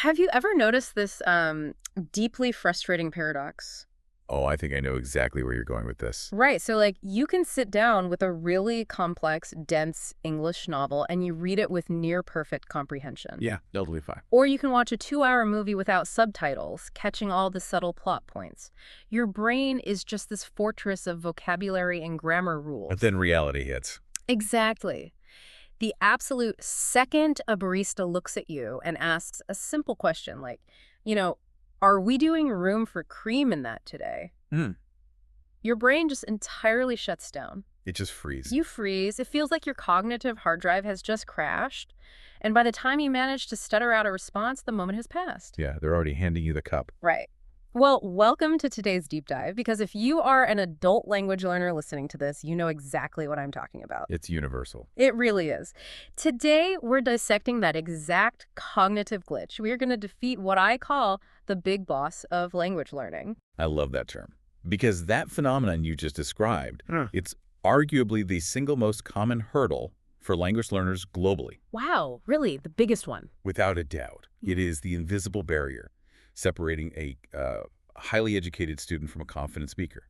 Have you ever noticed this deeply frustrating paradox? Oh, I think I know exactly where you're going with this. Right. So, like, you can sit down with a really complex, dense English novel and you read it with near perfect comprehension. Yeah, totally fine. Or you can watch a 2-hour movie without subtitles, catching all the subtle plot points. Your brain is just this fortress of vocabulary and grammar But rules. then reality hits. Exactly. The absolute second a barista looks at you and asks a simple question like, you know, are we doing room for cream in that today? Mm. Your brain just entirely shuts down. It just freezes. You freeze. It feels like your cognitive hard drive has just crashed. And by the time you manage to stutter out a response, the moment has passed. Yeah, they're already handing you the cup. Right. Well, welcome to today's deep dive, because if you are an adult language learner listening to this, you know exactly what I'm talking about. It's universal. It really is. Today, we're dissecting that exact cognitive glitch. We are going to defeat what I call the big boss of language learning. I love that term. Because that phenomenon you just described, Mm. it's arguably the single most common hurdle for language learners globally. Wow, really? The biggest one? Without a doubt, it is the invisible barrier separating a highly educated student from a confident speaker.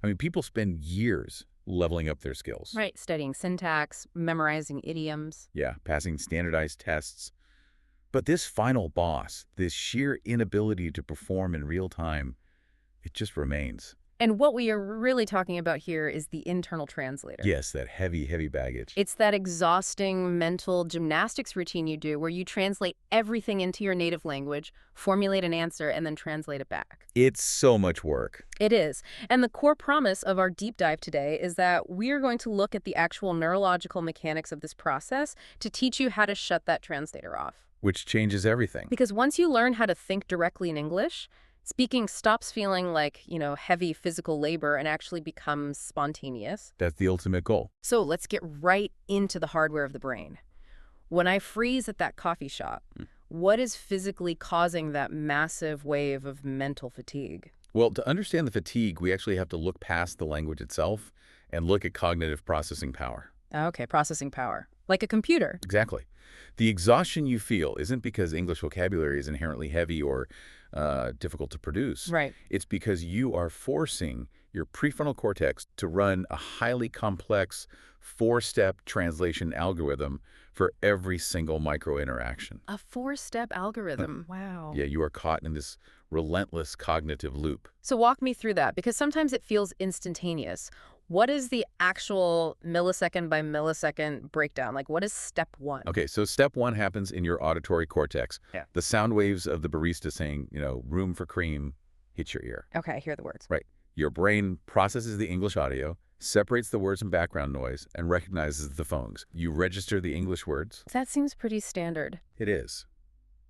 I mean, people spend years leveling up their skills. Right, studying syntax, memorizing idioms. Yeah, passing standardized tests. But this final boss, this sheer inability to perform in real time, it just remains. And what we are really talking about here is the internal translator. Yes, that heavy, heavy baggage. It's that exhausting mental gymnastics routine you do where you translate everything into your native language, formulate an answer, and then translate it back. It's so much work. It is. And the core promise of our deep dive today is that we are going to look at the actual neurological mechanics of this process to teach you how to shut that translator off. Which changes everything. Because once you learn how to think directly in English, speaking stops feeling like, heavy physical labor and actually becomes spontaneous. That's the ultimate goal. So let's get right into the hardware of the brain. When I freeze at that coffee shop, what is physically causing that massive wave of mental fatigue? Well, to understand the fatigue, we actually have to look past the language itself and look at cognitive processing power. Okay, processing power. Like a computer. Exactly. The exhaustion you feel isn't because English vocabulary is inherently heavy or difficult to produce. Right. It's because you are forcing your prefrontal cortex to run a highly complex four-step translation algorithm for every single micro-interaction. A 4-step algorithm. Wow. Yeah, you are caught in this relentless cognitive loop. So walk me through that, because sometimes it feels instantaneous. What is the actual millisecond by millisecond breakdown? Like, what is step one? Okay, so step one happens in your auditory cortex. Yeah. The sound waves of the barista saying, room for cream hit your ear. Okay, I hear the words. Right. Your brain processes the English audio, separates the words and background noise, and recognizes the phones. You register the English words. That seems pretty standard. It is.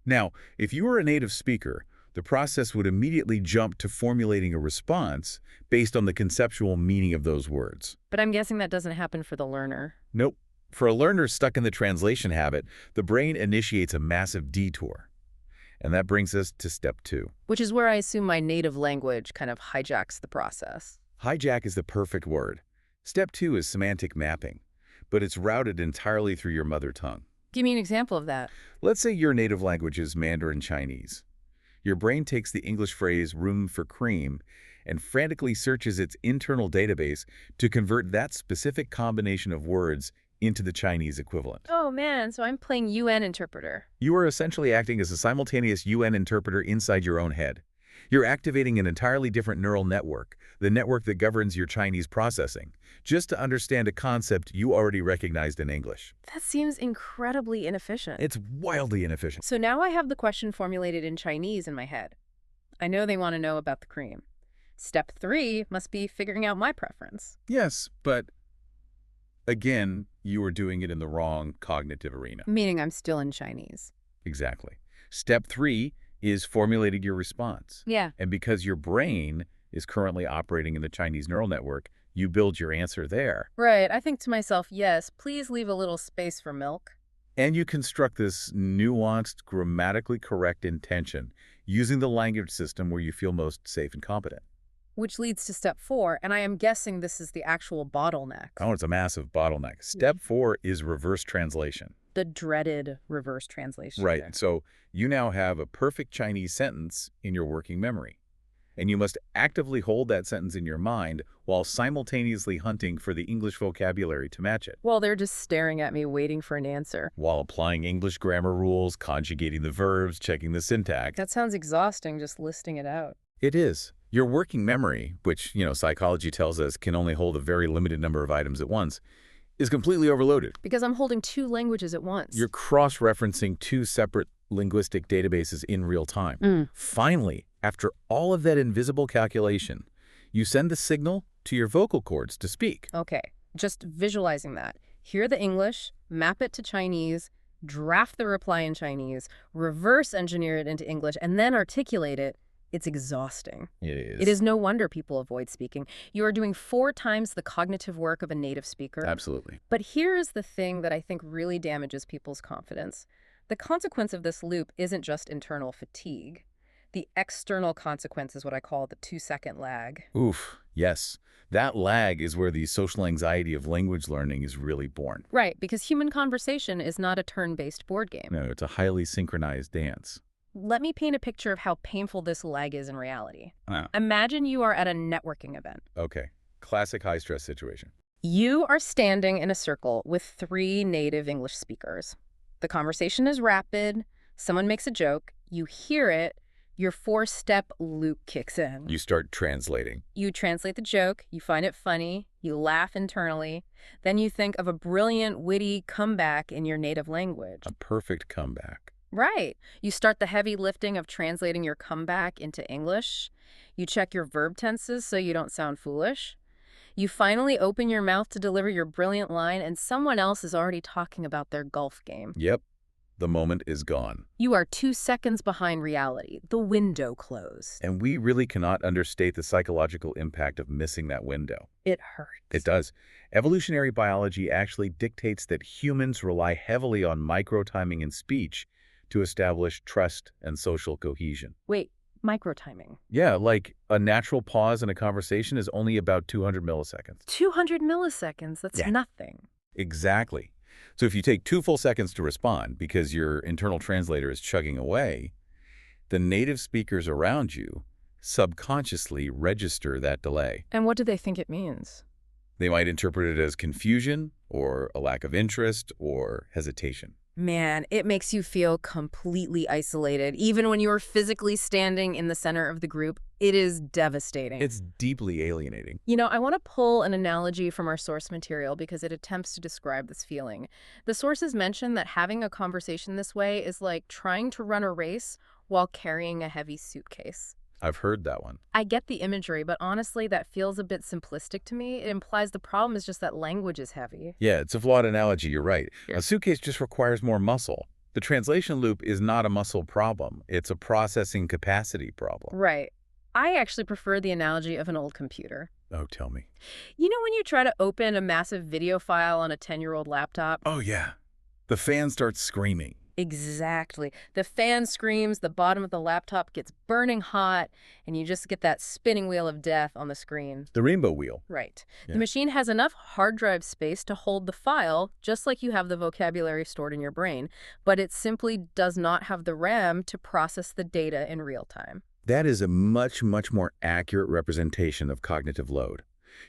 Now, if you were a native speaker, the process would immediately jump to formulating a response based on the conceptual meaning of those words. But I'm guessing that doesn't happen for the learner. Nope. For a learner stuck in the translation habit, the brain initiates a massive detour. And that brings us to step two. Which is where I assume my native language kind of hijacks the process. Hijack is the perfect word. Step two is semantic mapping, but it's routed entirely through your mother tongue. Give me an example of that. Let's say your native language is Mandarin Chinese. Your brain takes the English phrase room for cream and frantically searches its internal database to convert that specific combination of words into the Chinese equivalent. Oh man, so I'm playing UN interpreter. You are essentially acting as a simultaneous UN interpreter inside your own head. You're activating an entirely different neural network, the network that governs your Chinese processing, just to understand a concept you already recognized in English. That seems incredibly inefficient. It's wildly inefficient. So now I have the question formulated in Chinese in my head. I know they want to know about the cream. Step 3 must be figuring out my preference. Yes, but again, you are doing it in the wrong cognitive arena. Meaning I'm still in Chinese. Exactly. Step 3 is formulating your response. Yeah. And because your brain is currently operating in the Chinese neural network, you build your answer there. Right. I think to myself, yes, please leave a little space for milk. And you construct this nuanced, grammatically correct intention using the language system where you feel most safe and competent. Which leads to step 4, and I am guessing this is the actual bottleneck. Oh, it's a massive bottleneck. Step 4 is reverse translation. The dreaded reverse translation Right. there. So you now have a perfect Chinese sentence in your working memory. And you must actively hold that sentence in your mind while simultaneously hunting for the English vocabulary to match it. Well, they're just staring at me, waiting for an answer. While applying English grammar rules, conjugating the verbs, checking the syntax. That sounds exhausting, just listing it out. It is. Your working memory, which, psychology tells us can only hold a very limited number of items at once, is completely overloaded. Because I'm holding two languages at once. You're cross-referencing two separate linguistic databases in real time. Finally, after all of that invisible calculation, you send the signal to your vocal cords to speak. Okay, just visualizing that. Hear the English, map it to Chinese, draft the reply in Chinese, reverse engineer it into English, and then articulate it. It's exhausting. It is. It is no wonder people avoid speaking. You are doing 4 times the cognitive work of a native speaker. Absolutely. But here is the thing that I think really damages people's confidence. The consequence of this loop isn't just internal fatigue. The external consequence is what I call the 2-second lag. Oof, yes. That lag is where the social anxiety of language learning is really born. Right, because human conversation is not a turn-based board game. No, it's a highly synchronized dance. Let me paint a picture of how painful this lag is in reality. Ah. Imagine you are at a networking event. Okay, classic high-stress situation. You are standing in a circle with 3 native English speakers. The conversation is rapid, someone makes a joke, you hear it, your 4-step loop kicks in. You start translating. You translate the joke, you find it funny, you laugh internally, then you think of a brilliant, witty comeback in your native language. A perfect comeback. Right. You start the heavy lifting of translating your comeback into English. You check your verb tenses so you don't sound foolish. You finally open your mouth to deliver your brilliant line, and someone else is already talking about their golf game. Yep. The moment is gone. You are 2 seconds behind reality. The window closed. And we really cannot understate the psychological impact of missing that window. It hurts. It does. Evolutionary biology actually dictates that humans rely heavily on micro-timing in speech to establish trust and social cohesion. Wait, micro-timing. Yeah, like a natural pause in a conversation is only about 200 milliseconds. 200 milliseconds, that's nothing. Exactly. So if you take 2 full seconds to respond because your internal translator is chugging away, the native speakers around you subconsciously register that delay. And what do they think it means? They might interpret it as confusion or a lack of interest or hesitation. Man, it makes you feel completely isolated. Even when you're physically standing in the center of the group, it is devastating. It's deeply alienating. You know, I want to pull an analogy from our source material because it attempts to describe this feeling. The sources mention that having a conversation this way is like trying to run a race while carrying a heavy suitcase. I've heard that one. I get the imagery, but honestly, that feels a bit simplistic to me. It implies the problem is just that language is heavy. Yeah, it's a flawed analogy, you're right. Sure. A suitcase just requires more muscle. The translation loop is not a muscle problem. It's a processing capacity problem. Right. I actually prefer the analogy of an old computer. Oh, tell me. You know when you try to open a massive video file on a 10-year-old laptop? Oh, yeah. The fan starts screaming. Exactly. The fan screams, the bottom of the laptop gets burning hot, and you just get that spinning wheel of death on the screen. The rainbow wheel. Right. Yeah. The machine has enough hard drive space to hold the file, just like you have the vocabulary stored in your brain, but it simply does not have the RAM to process the data in real time. That is a much, much more accurate representation of cognitive load.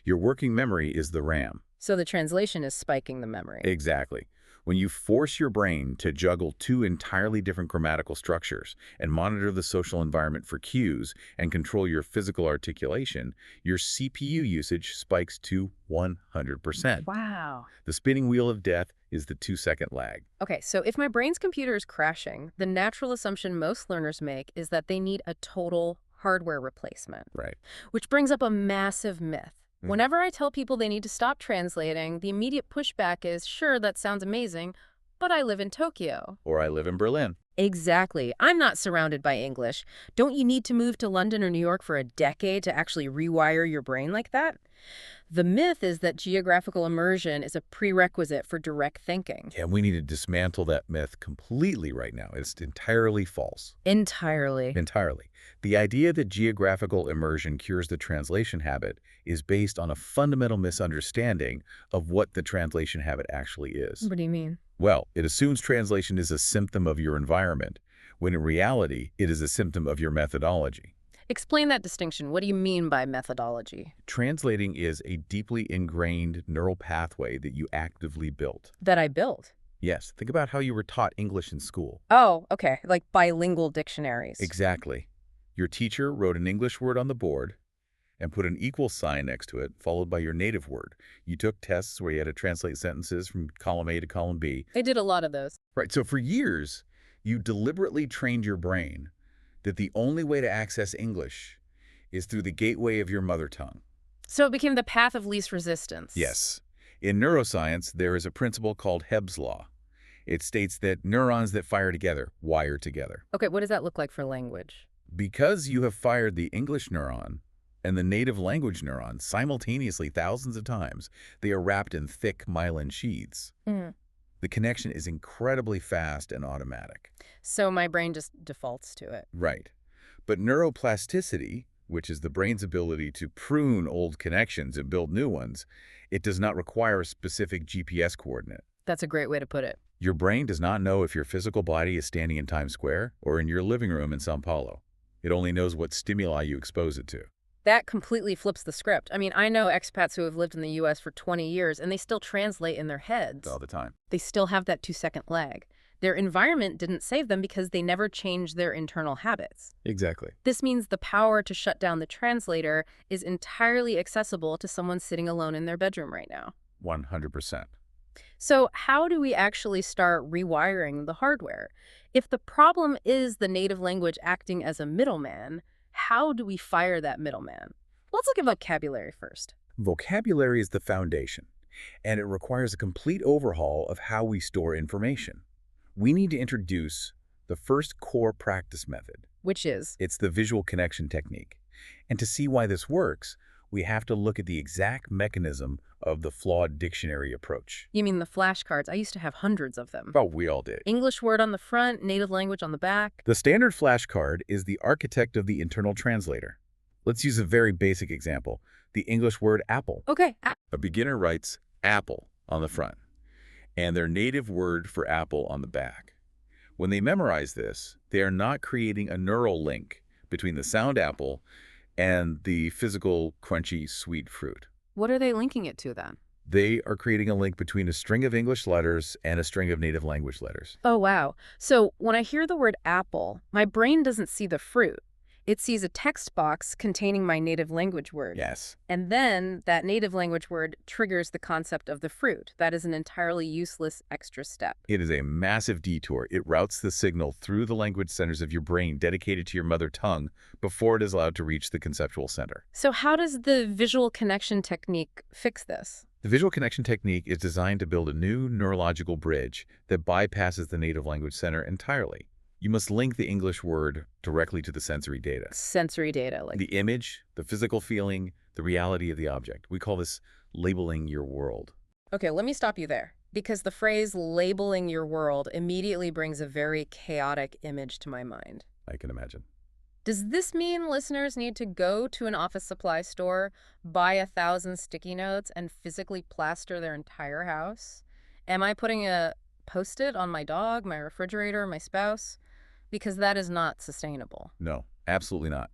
Your working memory is the RAM. So the translation is spiking the memory. Exactly. When you force your brain to juggle 2 entirely different grammatical structures and monitor the social environment for cues and control your physical articulation, your CPU usage spikes to 100%. Wow. The spinning wheel of death is the 2-second lag. Okay, so if my brain's computer is crashing, the natural assumption most learners make is that they need a total hardware replacement. Right. Which brings up a massive myth. Whenever I tell people they need to stop translating, the immediate pushback is, sure, that sounds amazing, but I live in Tokyo. Or I live in Berlin. Exactly. I'm not surrounded by English. Don't you need to move to London or New York for a decade to actually rewire your brain like that? The myth is that geographical immersion is a prerequisite for direct thinking. And we need to dismantle that myth completely right now. It's entirely false. Entirely. Entirely. The idea that geographical immersion cures the translation habit is based on a fundamental misunderstanding of what the translation habit actually is. What do you mean? Well, it assumes translation is a symptom of your environment, when in reality, it is a symptom of your methodology. Explain that distinction. What do you mean by methodology? Translating is a deeply ingrained neural pathway that you actively built. That I built. Yes, think about how you were taught English in school. Oh, okay. Like bilingual dictionaries. Exactly. Your teacher wrote an English word on the board and put an equal sign next to it, followed by your native word. You took tests where you had to translate sentences from column A to column B. I did a lot of those. Right, so for years, you deliberately trained your brain that the only way to access English is through the gateway of your mother tongue. So it became the path of least resistance. Yes. In neuroscience, there is a principle called Hebb's law. It states that neurons that fire together wire together. Okay, what does that look like for language? Because you have fired the English neuron and the native language neuron simultaneously thousands of times, they are wrapped in thick myelin sheaths. The connection is incredibly fast and automatic. So my brain just defaults to it. Right. But neuroplasticity, which is the brain's ability to prune old connections and build new ones, it does not require a specific GPS coordinate. That's a great way to put it. Your brain does not know if your physical body is standing in Times Square or in your living room in São Paulo. It only knows what stimuli you expose it to. That completely flips the script. I mean, I know expats who have lived in the U.S. for 20 years, and they still translate in their heads. All the time. They still have that 2-second lag. Their environment didn't save them because they never changed their internal habits. Exactly. This means the power to shut down the translator is entirely accessible to someone sitting alone in their bedroom right now. 100%. So how do we actually start rewiring the hardware? If the problem is the native language acting as a middleman, how do we fire that middleman? Let's look at vocabulary first. Vocabulary is the foundation, and it requires a complete overhaul of how we store information. We need to introduce the first core practice method. Which is? It's the visual connection technique. And to see why this works, we have to look at the exact mechanism of the flawed dictionary approach. You mean the flashcards? I used to have hundreds of them. Oh, we all did. English word on the front, native language on the back. The standard flashcard is the architect of the internal translator. Let's use a very basic example, the English word apple. Okay. A beginner writes apple on the front, and their native word for apple on the back. When they memorize this, they are not creating a neural link between the sound apple and the physical, crunchy, sweet fruit. What are they linking it to then? They are creating a link between a string of English letters and a string of native language letters. Oh, wow. So when I hear the word apple, my brain doesn't see the fruit. It sees a text box containing my native language word. Yes. And then that native language word triggers the concept of the fruit. That is an entirely useless extra step. It is a massive detour. It routes the signal through the language centers of your brain dedicated to your mother tongue before it is allowed to reach the conceptual center. So how does the visual connection technique fix this? The visual connection technique is designed to build a new neurological bridge that bypasses the native language center entirely. You must link the English word directly to the sensory data. Sensory data, like... The image, the physical feeling, the reality of the object. We call this labeling your world. Okay, let me stop you there. Because the phrase labeling your world immediately brings a very chaotic image to my mind. I can imagine. Does this mean listeners need to go to an office supply store, buy 1,000 sticky notes, and physically plaster their entire house? Am I putting a Post-it on my dog, my refrigerator, my spouse? Because that is not sustainable. No, absolutely not.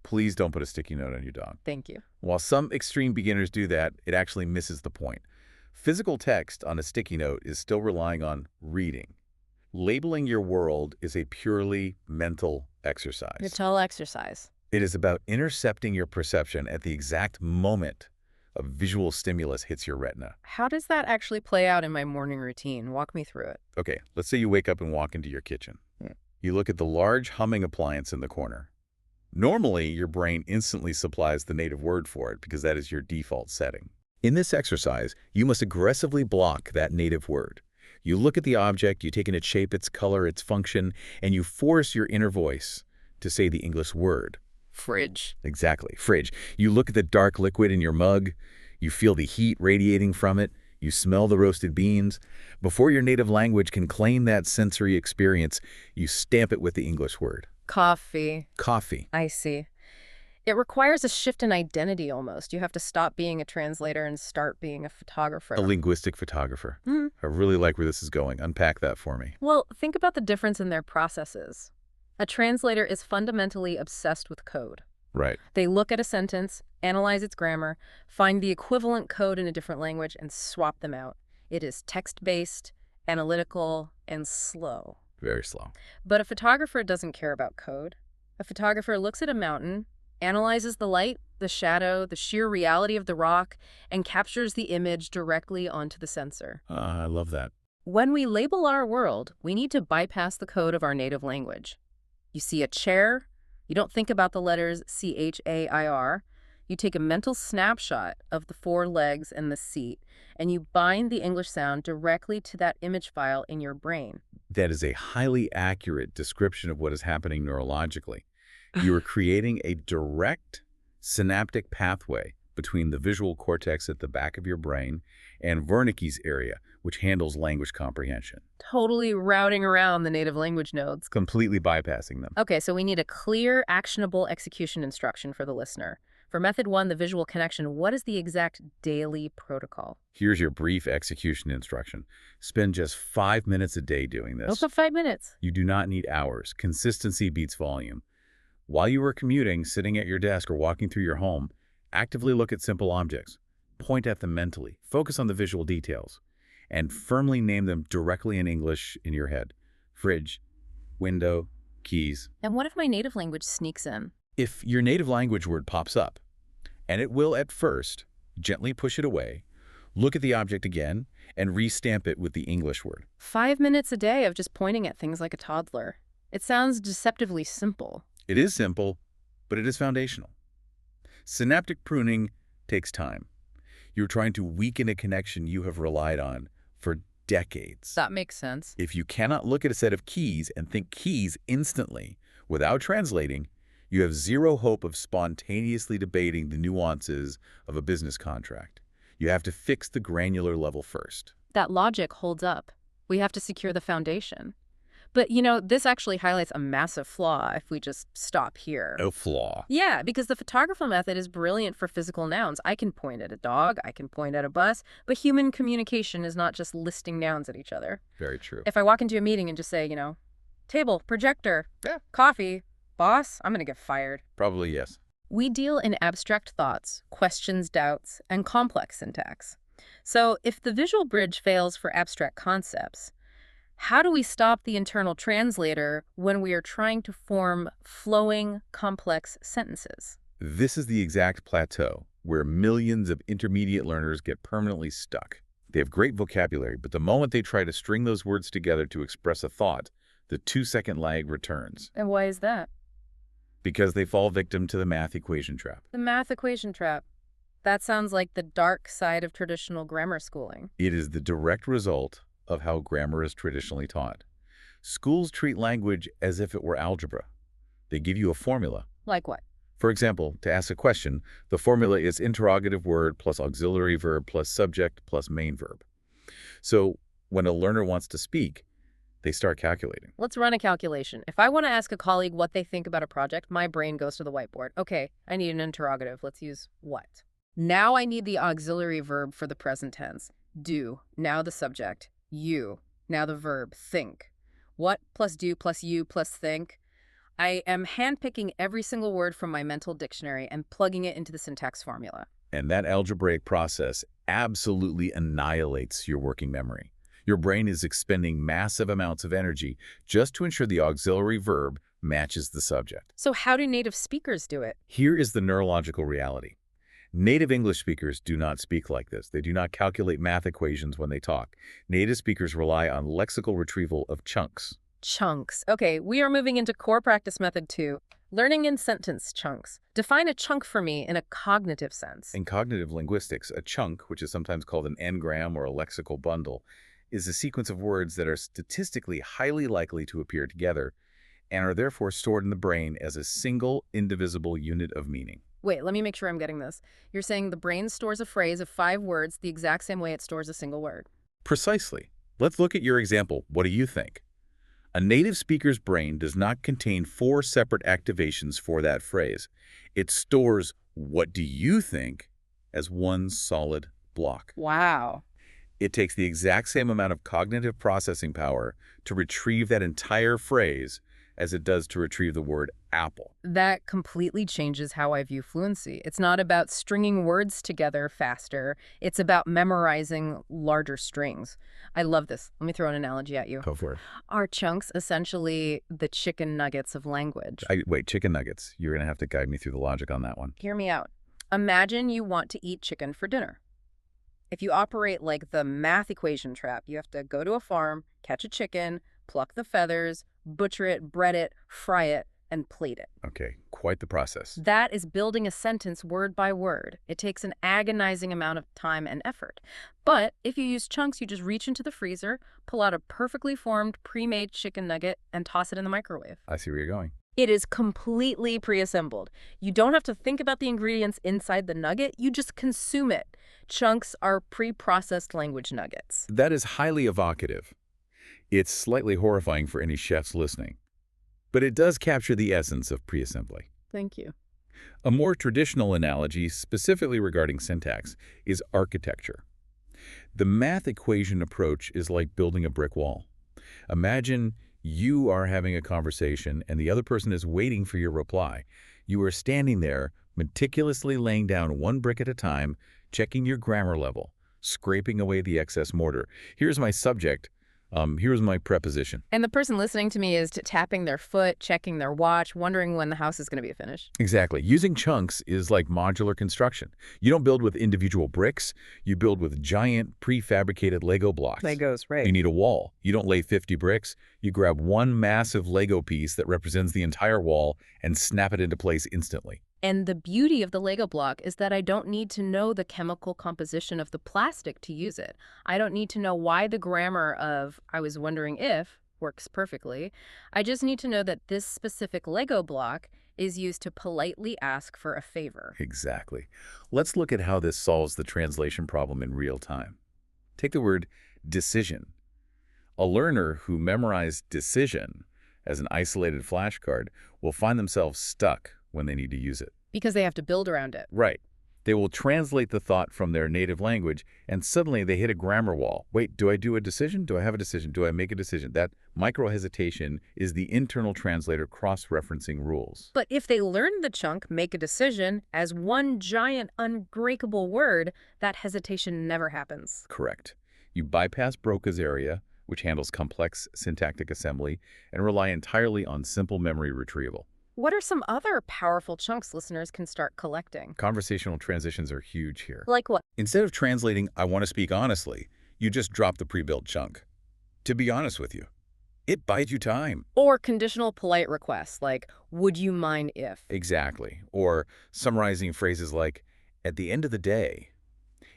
Please don't put a sticky note on your dog. Thank you. While some extreme beginners do that, it actually misses the point. Physical text on a sticky note is still relying on reading. Labeling your world is a purely mental exercise. It's all exercise. It is about intercepting your perception at the exact moment a visual stimulus hits your retina. How does that actually play out in my morning routine? Walk me through it. Okay, let's say you wake up and walk into your kitchen. You look at the large humming appliance in the corner. Normally, your brain instantly supplies the native word for it because that is your default setting. In this exercise, you must aggressively block that native word. You look at the object, you take in its shape, its color, its function, and you force your inner voice to say the English word Fridge. Exactly, fridge. You look at the dark liquid in your mug, you feel the heat radiating from it, you smell the roasted beans. Before your native language can claim that sensory experience, you stamp it with the English word. Coffee. Coffee. I see. It requires a shift in identity almost. You have to stop being a translator and start being a photographer. A linguistic photographer. Mhm. I really like where this is going. Unpack that for me. Well, think about the difference in their processes. A translator is fundamentally obsessed with code. Right. They look at a sentence, analyze its grammar, find the equivalent code in a different language, and swap them out. It is text-based, analytical, and slow. Very slow. But a photographer doesn't care about code. A photographer looks at a mountain, analyzes the light, the shadow, the sheer reality of the rock, and captures the image directly onto the sensor. I love that. When we label our world, we need to bypass the code of our native language. You see a chair, you don't think about the letters CHAIR. You take a mental snapshot of the four legs and the seat, and you bind the English sound directly to that image file in your brain. That is a highly accurate description of what is happening neurologically. You are creating a direct synaptic pathway between the visual cortex at the back of your brain and Wernicke's area, which handles language comprehension. Totally routing around the native language nodes. Completely bypassing them. Okay, so we need a clear, actionable execution instruction for the listener. For method 1, the visual connection, what is the exact daily protocol? Here's your brief execution instruction. Spend just 5 minutes a day doing this. Also 5 minutes. You do not need hours. Consistency beats volume. While you are commuting, sitting at your desk, or walking through your home, actively look at simple objects. Point at them mentally. Focus on the visual details. And firmly name them directly in English in your head. Fridge, window, keys. And what if my native language sneaks in? If your native language word pops up, and it will at first, gently push it away, look at the object again, and restamp it with the English word. 5 minutes a day of just pointing at things like a toddler. It sounds deceptively simple. It is simple, but it is foundational. Synaptic pruning takes time. You're trying to weaken a connection you have relied on for decades. That makes sense. If you cannot look at a set of keys and think keys instantly without translating, you have zero hope of spontaneously debating the nuances of a business contract. You have to fix the granular level first. That logic holds up. We have to secure the foundation. But, this actually highlights a massive flaw if we just stop here. No flaw. Yeah, because the photographer method is brilliant for physical nouns. I can point at a dog, I can point at a bus, but human communication is not just listing nouns at each other. Very true. If I walk into a meeting and just say, table, projector, Yeah. coffee, boss, I'm going to get fired. Probably yes. We deal in abstract thoughts, questions, doubts, and complex syntax. So if the visual bridge fails for abstract concepts, how do we stop the internal translator when we are trying to form flowing, complex sentences? This is the exact plateau where millions of intermediate learners get permanently stuck. They have great vocabulary, but the moment they try to string those words together to express a thought, the 2-second lag returns. And why is that? Because they fall victim to the math equation trap. The math equation trap. That sounds like the dark side of traditional grammar schooling. It is the direct result of how grammar is traditionally taught. Schools treat language as if it were algebra. They give you a formula. Like what? For example, to ask a question, the formula is interrogative word plus auxiliary verb plus subject plus main verb. So when a learner wants to speak, they start calculating. Let's run a calculation. If I want to ask a colleague what they think about a project, my brain goes to the whiteboard. Okay, I need an interrogative. Let's use what? Now I need the auxiliary verb for the present tense. Do. Now the subject. You. Now the verb. Think. What plus do plus you plus think? I am handpicking every single word from my mental dictionary and plugging it into the syntax formula. And that algebraic process absolutely annihilates your working memory. Your brain is expending massive amounts of energy just to ensure the auxiliary verb matches the subject. So how do native speakers do it? Here is the neurological reality. Native English speakers do not speak like this. They do not calculate math equations when they talk. Native speakers rely on lexical retrieval of chunks. Chunks. Okay, we are moving into core practice method 2. Learning in sentence chunks. Define a chunk for me in a cognitive sense. In cognitive linguistics, a chunk, which is sometimes called an n-gram or a lexical bundle, is a sequence of words that are statistically highly likely to appear together and are therefore stored in the brain as a single, indivisible unit of meaning. Wait, let me make sure I'm getting this. You're saying the brain stores a phrase of 5 words the exact same way it stores a single word. Precisely. Let's look at your example. What do you think? A native speaker's brain does not contain 4 separate activations for that phrase. It stores "what do you think" as one solid block. Wow. It takes the exact same amount of cognitive processing power to retrieve that entire phrase as it does to retrieve the word apple. That completely changes how I view fluency. It's not about stringing words together faster. It's about memorizing larger strings. I love this. Let me throw an analogy at you. Go for it. Are chunks essentially the chicken nuggets of language? Wait, chicken nuggets. You're going to have to guide me through the logic on that one. Hear me out. Imagine you want to eat chicken for dinner. If you operate like the math equation trap, you have to go to a farm, catch a chicken, pluck the feathers, butcher it, bread it, fry it, and plate it. Okay, quite the process. That is building a sentence word by word. It takes an agonizing amount of time and effort. But if you use chunks, you just reach into the freezer, pull out a perfectly formed, pre-made chicken nugget, and toss it in the microwave. I see where you're going. It is completely pre-assembled. You don't have to think about the ingredients inside the nugget. You just consume it. Chunks are pre-processed language nuggets. That is highly evocative. It's slightly horrifying for any chefs listening. But it does capture the essence of pre-assembly. Thank you. A more traditional analogy, specifically regarding syntax, is architecture. The math equation approach is like building a brick wall. Imagine you are having a conversation and the other person is waiting for your reply. You are standing there, meticulously laying down one brick at a time, checking your grammar level, scraping away the excess mortar. Here's my subject. Here's my preposition. And the person listening to me is tapping their foot, checking their watch, wondering when the house is going to be finished. Exactly. Using chunks is like modular construction. You don't build with individual bricks. You build with giant prefabricated Lego blocks. Legos, right. You need a wall. You don't lay 50 bricks. You grab one massive Lego piece that represents the entire wall and snap it into place instantly. And the beauty of the Lego block is that I don't need to know the chemical composition of the plastic to use it. I don't need to know why the grammar of "I was wondering if" works perfectly. I just need to know that this specific Lego block is used to politely ask for a favor. Exactly. Let's look at how this solves the translation problem in real time. Take the word decision. A learner who memorized decision as an isolated flashcard will find themselves stuck when they need to use it. Because they have to build around it. Right. They will translate the thought from their native language, and suddenly they hit a grammar wall. Wait, do I do a decision? Do I have a decision? Do I make a decision? That micro-hesitation is the internal translator cross-referencing rules. But if they learn the chunk "make a decision" as one giant unbreakable word, that hesitation never happens. Correct. You bypass Broca's area, which handles complex syntactic assembly, and rely entirely on simple memory retrieval. What are some other powerful chunks listeners can start collecting? Conversational transitions are huge here. Like what? Instead of translating "I want to speak honestly," you just drop the pre-built chunk. To be honest with you, it buys you time. Or conditional polite requests like, "Would you mind if?" Exactly. Or summarizing phrases like, "At the end of the day."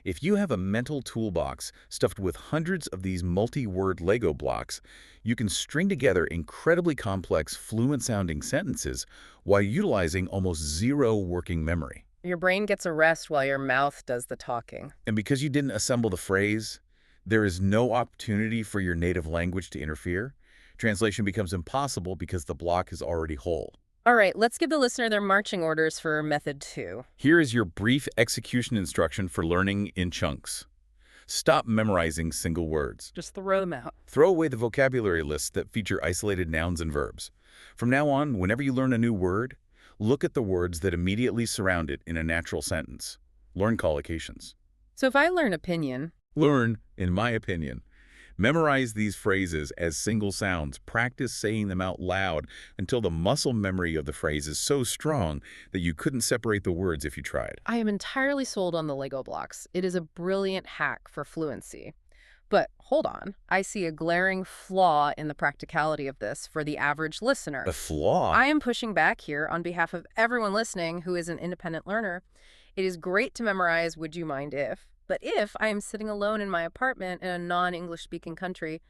If you have a mental toolbox stuffed with hundreds of these multi-word Lego blocks, you can string together incredibly complex, fluent-sounding sentences while utilizing almost zero working memory. Your brain gets a rest while your mouth does the talking. And because you didn't assemble the phrase, there is no opportunity for your native language to interfere. Translation becomes impossible because the block is already whole. All right, let's give the listener their marching orders for method 2. Here is your brief execution instruction for learning in chunks. Stop memorizing single words. Just throw them out. Throw away the vocabulary lists that feature isolated nouns and verbs. From now on, whenever you learn a new word, look at the words that immediately surround it in a natural sentence. Learn collocations. So if I learn opinion, Learn, in my opinion. Memorize these phrases as single sounds. Practice saying them out loud until the muscle memory of the phrase is so strong that you couldn't separate the words if you tried. I am entirely sold on the Lego blocks. It is a brilliant hack for fluency. But hold on, I see a glaring flaw in the practicality of this for the average listener. A flaw? I am pushing back here on behalf of everyone listening who is an independent learner. It is great to memorize "would you mind if," but if I am sitting alone in my apartment in a non-English speaking country,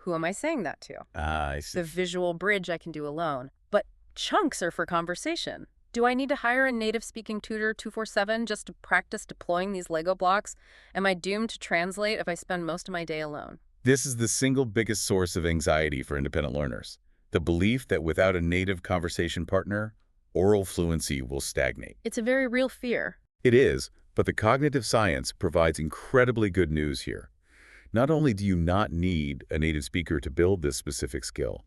Who am I saying that to? Ah, I see. The visual bridge I can do alone. But chunks are for conversation. Do I need to hire a native-speaking tutor 24/7 just to practice deploying these Lego blocks? Am I doomed to translate if I spend most of my day alone? This is the single biggest source of anxiety for independent learners. The belief that without a native conversation partner, oral fluency will stagnate. It's a very real fear. It is, but the cognitive science provides incredibly good news here. Not only do you not need a native speaker to build this specific skill,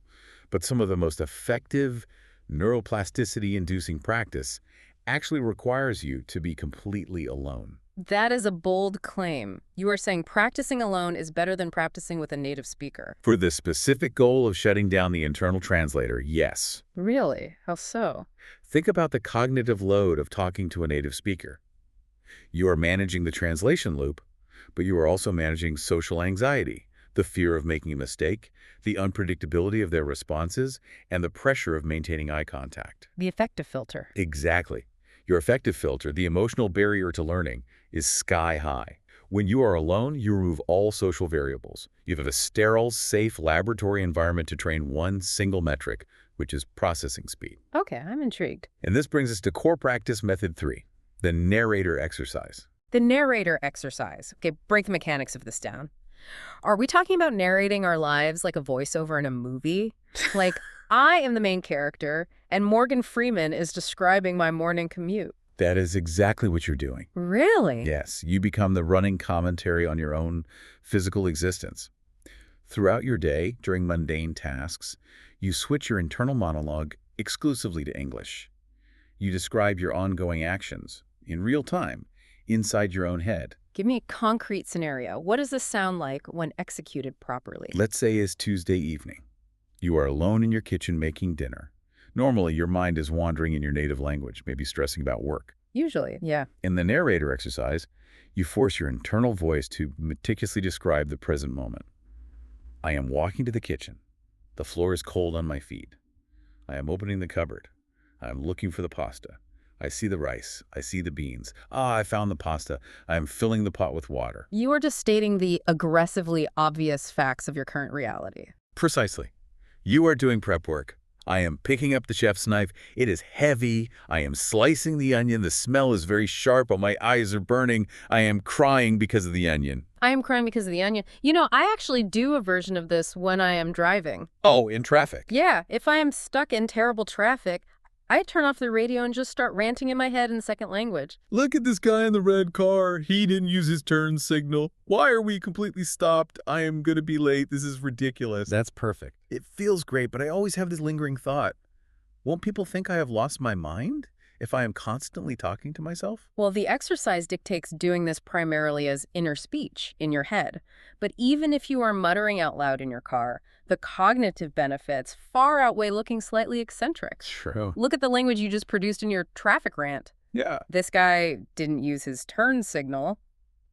but some of the most effective neuroplasticity-inducing practice actually requires you to be completely alone. That is a bold claim. You are saying practicing alone is better than practicing with a native speaker. For the specific goal of shutting down the internal translator, yes. Really? How so? Think about the cognitive load of talking to a native speaker. You are managing the translation loop, but you are also managing social anxiety, the fear of making a mistake, the unpredictability of their responses, and the pressure of maintaining eye contact. The affective filter. Exactly. Your affective filter, the emotional barrier to learning, is sky high. When you are alone, you remove all social variables. You have a sterile, safe laboratory environment to train one single metric, which is processing speed. Okay, I'm intrigued. And this brings us to core practice method 3, the narrator exercise. The narrator exercise. Okay, break the mechanics of this down. Are we talking about narrating our lives like a voiceover in a movie? Like, I am the main character, and Morgan Freeman is describing my morning commute. That is exactly what you're doing. Really? Yes, you become the running commentary on your own physical existence. Throughout your day, during mundane tasks, you switch your internal monologue exclusively to English. You describe your ongoing actions in real time, inside your own head. Give me a concrete scenario. What does this sound like when executed properly? Let's say it's Tuesday evening. You are alone in your kitchen making dinner. Normally, your mind is wandering in your native language, maybe stressing about work. Usually, yeah. In the narrator exercise, you force your internal voice to meticulously describe the present moment. I am walking to the kitchen. The floor is cold on my feet. I am opening the cupboard. I am looking for the pasta. I see the rice. I see the beans. Ah, I found the pasta. I am filling the pot with water. You are just stating the aggressively obvious facts of your current reality. Precisely. You are doing prep work. I am picking up the chef's knife. It is heavy. I am slicing the onion. The smell is very sharp, but my eyes are burning. I am crying because of the onion. I am crying because of the onion. You know, I actually do a version of this when I am driving. Oh, in traffic. Yeah, if I am stuck in terrible traffic, I turn off the radio and just start ranting in my head in second language. Look at this guy in the red car. He didn't use his turn signal. Why are we completely stopped? I am going to be late. This is ridiculous. That's perfect. It feels great, but I always have this lingering thought. Won't people think I have lost my mind if I am constantly talking to myself? Well, the exercise dictates doing this primarily as inner speech in your head. But even if you are muttering out loud in your car, the cognitive benefits far outweigh looking slightly eccentric. True. Look at the language you just produced in your traffic rant. Yeah. This guy didn't use his turn signal.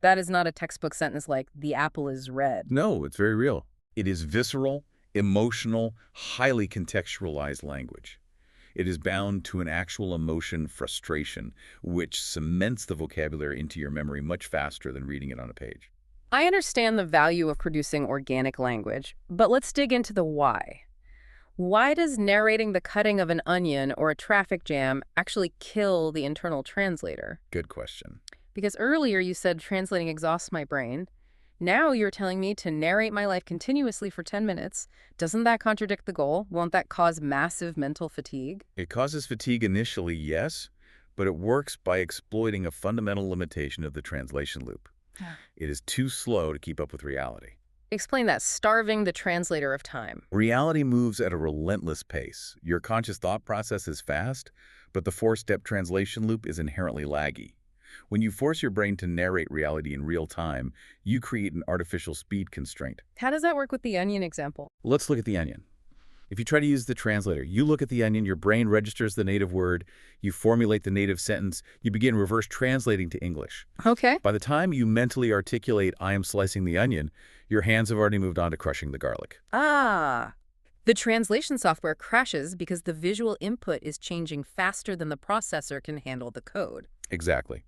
That is not a textbook sentence like, the apple is red. No, it's very real. It is visceral, emotional, highly contextualized language. It is bound to an actual emotion, frustration, which cements the vocabulary into your memory much faster than reading it on a page. I understand the value of producing organic language, but let's dig into the why. Why does narrating the cutting of an onion or a traffic jam actually kill the internal translator? Good question. Because earlier you said translating exhausts my brain. Now you're telling me to narrate my life continuously for 10 minutes. Doesn't that contradict the goal? Won't that cause massive mental fatigue? It causes fatigue initially, yes, but it works by exploiting a fundamental limitation of the translation loop. It is too slow to keep up with reality. Explain that, starving the translator of time. Reality moves at a relentless pace. Your conscious thought process is fast, but the four-step translation loop is inherently laggy. When you force your brain to narrate reality in real time, you create an artificial speed constraint. How does that work with the onion example? Let's look at the onion. If you try to use the translator, you look at the onion, your brain registers the native word, you formulate the native sentence, you begin reverse translating to English. Okay. By the time you mentally articulate, I am slicing the onion, your hands have already moved on to crushing the garlic. Ah. The translation software crashes because the visual input is changing faster than the processor can handle the code. Exactly.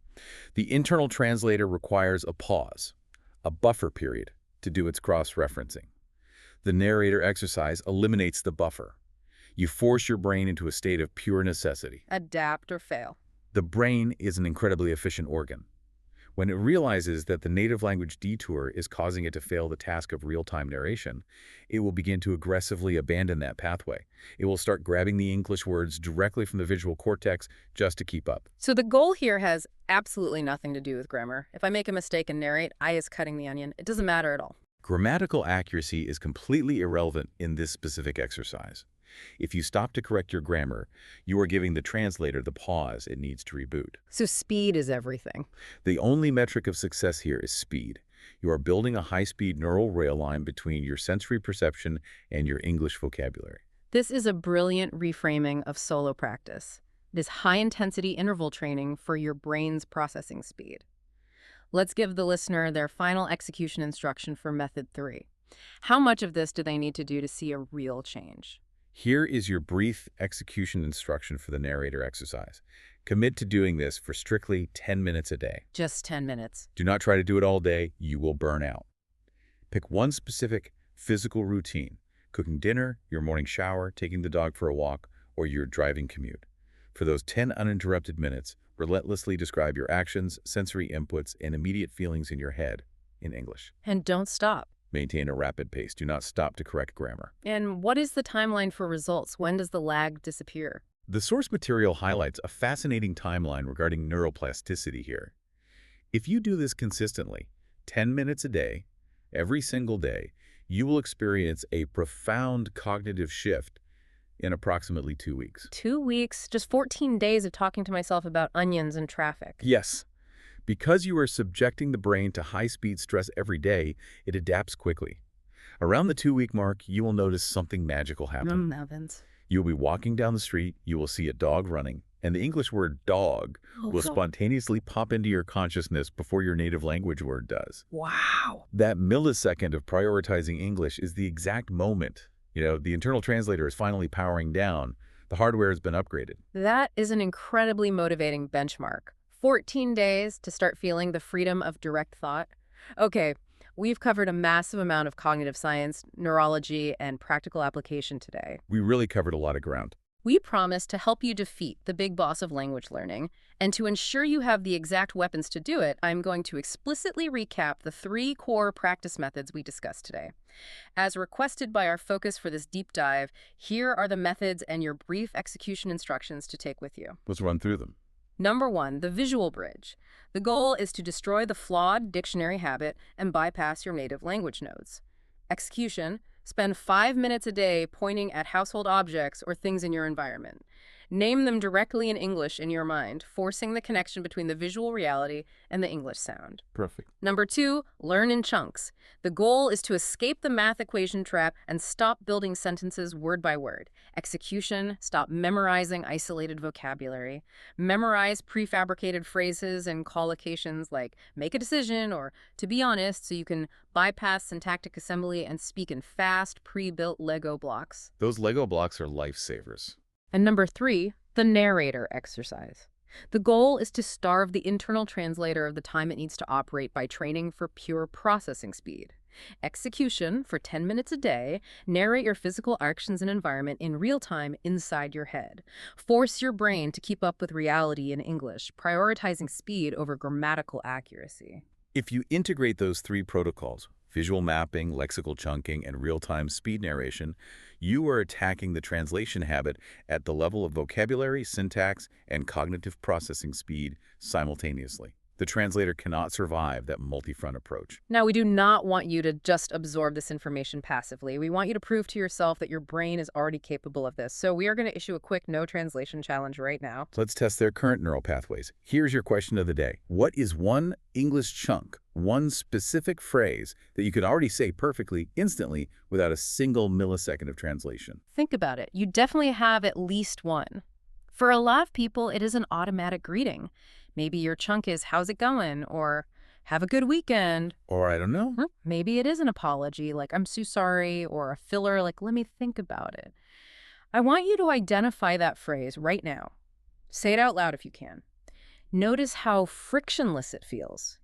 The internal translator requires a pause, a buffer period, to do its cross-referencing. The narrator exercise eliminates the buffer. You force your brain into a state of pure necessity. Adapt or fail. The brain is an incredibly efficient organ. When it realizes that the native language detour is causing it to fail the task of real-time narration, it will begin to aggressively abandon that pathway. It will start grabbing the English words directly from the visual cortex just to keep up. So the goal here has absolutely nothing to do with grammar. If I make a mistake and narrate, I is cutting the onion. It doesn't matter at all. Grammatical accuracy is completely irrelevant in this specific exercise. If you stop to correct your grammar, you are giving the translator the pause it needs to reboot. So speed is everything. The only metric of success here is speed. You are building a high-speed neural rail line between your sensory perception and your English vocabulary. This is a brilliant reframing of solo practice. It is high-intensity interval training for your brain's processing speed. Let's give the listener their final execution instruction for Method 3. How much of this do they need to do to see a real change? Here is your brief execution instruction for the narrator exercise. Commit to doing this for strictly 10 minutes a day. Just 10 minutes. Do not try to do it all day. You will burn out. Pick one specific physical routine: cooking dinner, your morning shower, taking the dog for a walk, or your driving commute. For those 10 uninterrupted minutes, relentlessly describe your actions, sensory inputs, and immediate feelings in your head in English. And don't stop. Maintain a rapid pace. Do not stop to correct grammar. And what is the timeline for results? When does the lag disappear? The source material highlights a fascinating timeline regarding neuroplasticity here. If you do this consistently, 10 minutes a day, every single day, you will experience a profound cognitive shift in approximately 2 weeks. 2 weeks? Just 14 days of talking to myself about onions and traffic. Yes. Because you are subjecting the brain to high-speed stress every day, it adapts quickly. Around the 2-week mark, you will notice something magical happen. Heavens. You'll be walking down the street, you will see a dog running, and the English word dog will spontaneously pop into your consciousness before your native language word does. Wow. That millisecond of prioritizing English is the exact moment. The internal translator is finally powering down. The hardware has been upgraded. That is an incredibly motivating benchmark. 14 days to start feeling the freedom of direct thought. Okay, we've covered a massive amount of cognitive science, neurology, and practical application today. We really covered a lot of ground. We promise to help you defeat the big boss of language learning, and to ensure you have the exact weapons to do it, I'm going to explicitly recap the 3 core practice methods we discussed today. As requested by our focus for this deep dive, here are the methods and your brief execution instructions to take with you. Let's run through them. Number 1, the visual bridge. The goal is to destroy the flawed dictionary habit and bypass your native language nodes. Execution: spend 5 minutes a day pointing at household objects or things in your environment. Name them directly in English in your mind, forcing the connection between the visual reality and the English sound. Perfect. Number 2, learn in chunks. The goal is to escape the math equation trap and stop building sentences word by word. Execution: stop memorizing isolated vocabulary. Memorize prefabricated phrases and collocations like make a decision or to be honest, so you can bypass syntactic assembly and speak in fast, pre-built Lego blocks. Those Lego blocks are lifesavers. And number 3, the narrator exercise. The goal is to starve the internal translator of the time it needs to operate by training for pure processing speed. Execution: for 10 minutes a day, narrate your physical actions and environment in real time inside your head. Force your brain to keep up with reality in English, prioritizing speed over grammatical accuracy. If you integrate those 3 protocols, visual mapping, lexical chunking, and real-time speed narration, you are attacking the translation habit at the level of vocabulary, syntax, and cognitive processing speed simultaneously. The translator cannot survive that multi-front approach. Now, we do not want you to just absorb this information passively. We want you to prove to yourself that your brain is already capable of this. So we are going to issue a quick no translation challenge right now. Let's test their current neural pathways. Here's your question of the day. What is one English chunk, one specific phrase that you could already say perfectly, instantly, without a single millisecond of translation? Think about it. You definitely have at least one. For a lot of people, it is an automatic greeting. Maybe your chunk is, how's it going? Or, have a good weekend. Or I don't know. Maybe it is an apology, like, I'm so sorry, or a filler, like, let me think about it. I want you to identify that phrase right now. Say it out loud if you can. Notice how frictionless it feels.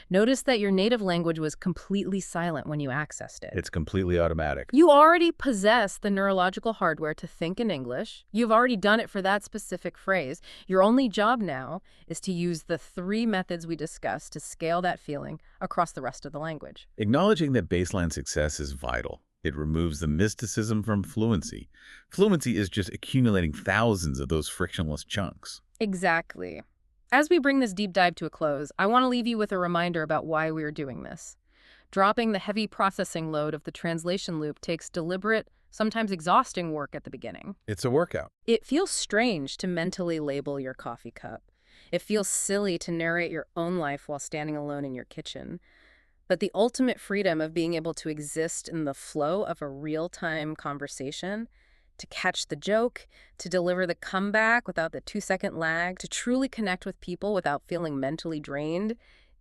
Notice that your native language was completely silent when you accessed it. It's completely automatic. You already possess the neurological hardware to think in English. You've already done it for that specific phrase. Your only job now is to use the 3 methods we discussed to scale that feeling across the rest of the language. Acknowledging that baseline success is vital. It removes the mysticism from fluency. Fluency is just accumulating thousands of those frictionless chunks. Exactly. As we bring this deep dive to a close, I want to leave you with a reminder about why we are doing this. Dropping the heavy processing load of the translation loop takes deliberate, sometimes exhausting work at the beginning. It's a workout. It feels strange to mentally label your coffee cup. It feels silly to narrate your own life while standing alone in your kitchen. But the ultimate freedom of being able to exist in the flow of a real-time conversation, to catch the joke, to deliver the comeback without the 2-second lag, to truly connect with people without feeling mentally drained,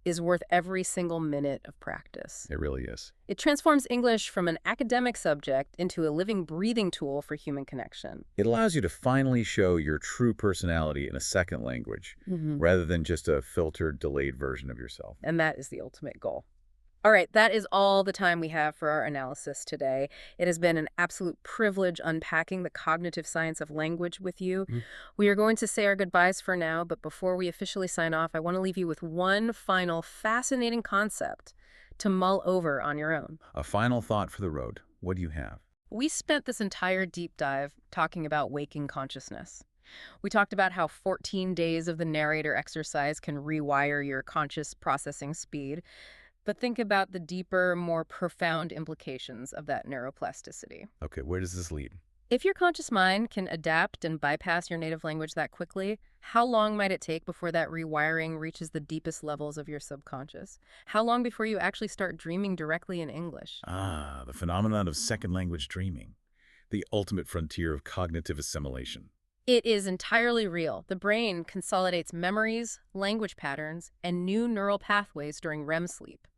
is worth every single minute of practice. It really is. It transforms English from an academic subject into a living, breathing tool for human connection. It allows you to finally show your true personality in a second language, rather than just a filtered, delayed version of yourself. And that is the ultimate goal. All right, that is all the time we have for our analysis today. It has been an absolute privilege unpacking the cognitive science of language with you. We are going to say our goodbyes for now, but before we officially sign off, I want to leave you with one final fascinating concept to mull over on your own. A final thought for the road. What do you have? We spent this entire deep dive talking about waking consciousness. We talked about how 14 days of the narrator exercise can rewire your conscious processing speed. But think about the deeper, more profound implications of that neuroplasticity. Okay, where does this lead? If your conscious mind can adapt and bypass your native language that quickly, how long might it take before that rewiring reaches the deepest levels of your subconscious? How long before you actually start dreaming directly in English? Ah, the phenomenon of second language dreaming. The ultimate frontier of cognitive assimilation. It is entirely real. The brain consolidates memories, language patterns, and new neural pathways during REM sleep.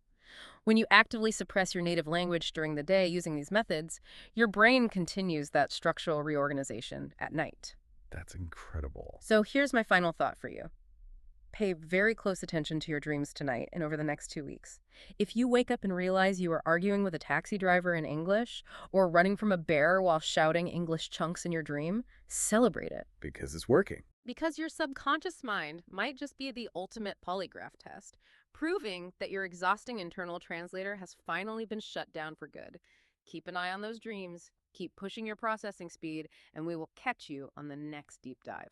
When you actively suppress your native language during the day using these methods, your brain continues that structural reorganization at night. That's incredible. So here's my final thought for you. Pay very close attention to your dreams tonight and over the next 2 weeks. If you wake up and realize you are arguing with a taxi driver in English or running from a bear while shouting English chunks in your dream, celebrate it. Because it's working. Because your subconscious mind might just be the ultimate polygraph test, proving that your exhausting internal translator has finally been shut down for good. Keep an eye on those dreams, keep pushing your processing speed, and we will catch you on the next deep dive.